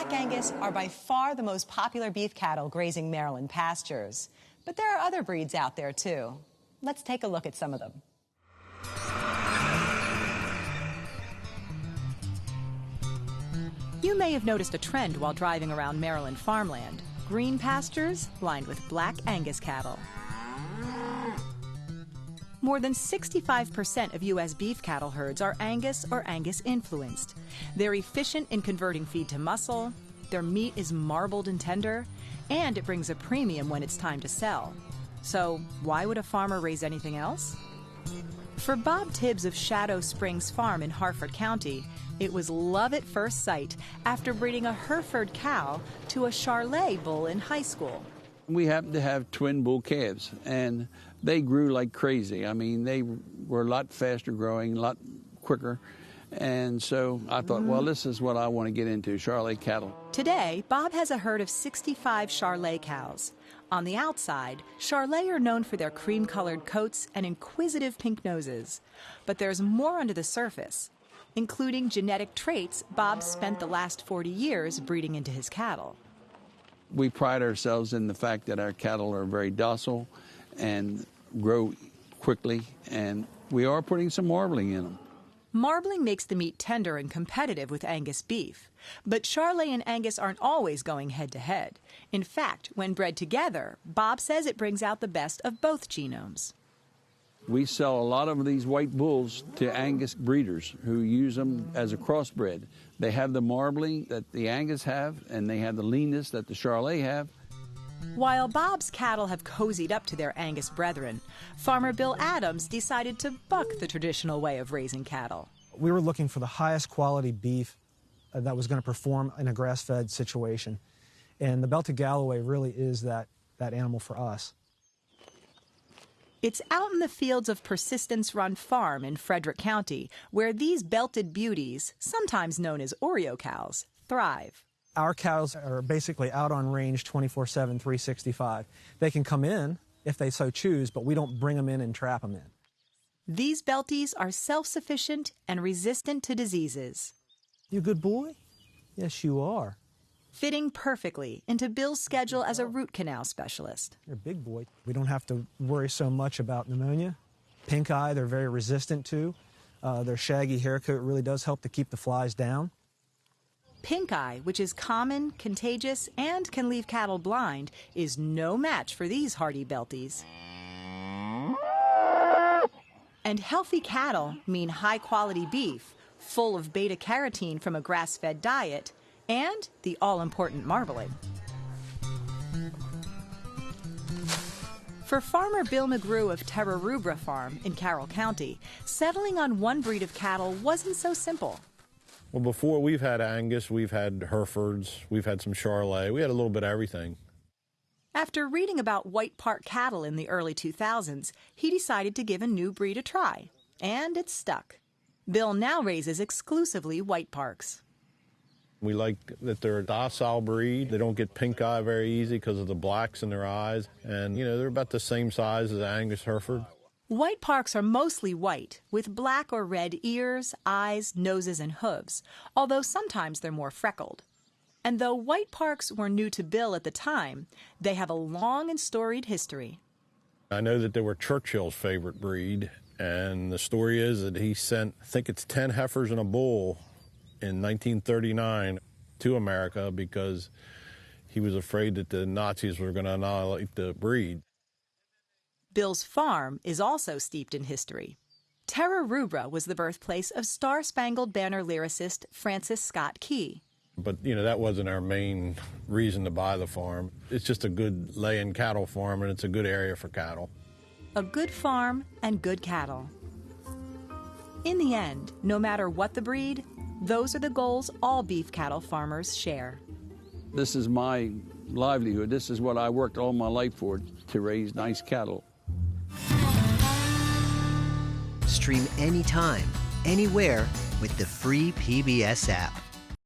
Black Angus are by far the most popular beef cattle grazing Maryland pastures. But there are other breeds out there, too. Let's take a look at some of them. You may have noticed a trend while driving around Maryland farmland. Green pastures lined with Black Angus cattle. More than 65% of U.S. beef cattle herds are Angus or Angus-influenced. They're efficient in converting feed to muscle, their meat is marbled and tender, and it brings a premium when it's time to sell. So why would a farmer raise anything else? For Bob Tibbs of Shadow Springs Farm in Harford County, it was love at first sight after breeding a Hereford cow to a Charolais bull in high school. We happened to have twin bull calves, and they grew like crazy. I mean, they were a lot faster growing, a lot quicker. And so I thought, well, this is what I want to get into, Charolais cattle. Today, Bob has a herd of 65 Charolais cows. On the outside, Charolais are known for their cream-colored coats and inquisitive pink noses. But there's more under the surface, including genetic traits Bob spent the last 40 years breeding into his cattle. We pride ourselves in the fact that our cattle are very docile and grow quickly, and we are putting some marbling in them. Marbling makes the meat tender and competitive with Angus beef. But Charolais and Angus aren't always going head-to-head. In fact, when bred together, Bob says it brings out the best of both genomes. We sell a lot of these white bulls to Angus breeders who use them as a crossbred. They have the marbling that the Angus have, and they have the leanness that the Charolais have. While Bob's cattle have cozied up to their Angus brethren, farmer Bill Adams decided to buck the traditional way of raising cattle. We were looking for the highest quality beef that was going to perform in a grass-fed situation. And the Belted Galloway really is that animal for us. It's out in the fields of Persistence Run Farm in Frederick County where these belted beauties, sometimes known as Oreo cows, thrive. Our cows are basically out on range 24/7, 365. They can come in if they so choose, but we don't bring them in and trap them in. These Belties are self-sufficient and resistant to diseases. You a good boy? Yes, you are. Fitting perfectly into Bill's schedule as a root canal specialist. You're a big boy. We don't have to worry so much about pneumonia. Pink eye, they're very resistant to. Their shaggy hair coat really does help to keep the flies down. Pink eye, which is common, contagious, and can leave cattle blind, is no match for these hardy Belties. And healthy cattle mean high-quality beef, full of beta-carotene from a grass-fed diet, and the all-important marbling. For farmer Bill McGrew of Terra Rubra Farm in Carroll County, settling on one breed of cattle wasn't so simple. Well, before we've had Angus, we've had Herefords, we've had some Charolais, we had a little bit of everything. After reading about White Park cattle in the early 2000s, he decided to give a new breed a try, and it stuck. Bill now raises exclusively White Parks. We like that they're a docile breed. They don't get pink eye very easy because of the blacks in their eyes. And, you know, they're about the same size as Angus Hereford. White Parks are mostly white, with black or red ears, eyes, noses, and hooves, although sometimes they're more freckled. And though White Parks were new to Bill at the time, they have a long and storied history. I know that they were Churchill's favorite breed, and the story is that he sent, I think it's 10 heifers and a bull in 1939 to America because he was afraid that the Nazis were going to annihilate the breed. Bill's farm is also steeped in history. Terra Rubra was the birthplace of Star-Spangled Banner lyricist Francis Scott Key. But, you know, that wasn't our main reason to buy the farm. It's just a good laying cattle farm, and it's a good area for cattle. A good farm and good cattle. In the end, no matter what the breed, those are the goals all beef cattle farmers share. This is my livelihood. This is what I worked all my life for, to raise nice cattle. Stream anytime, anywhere with the free PBS app.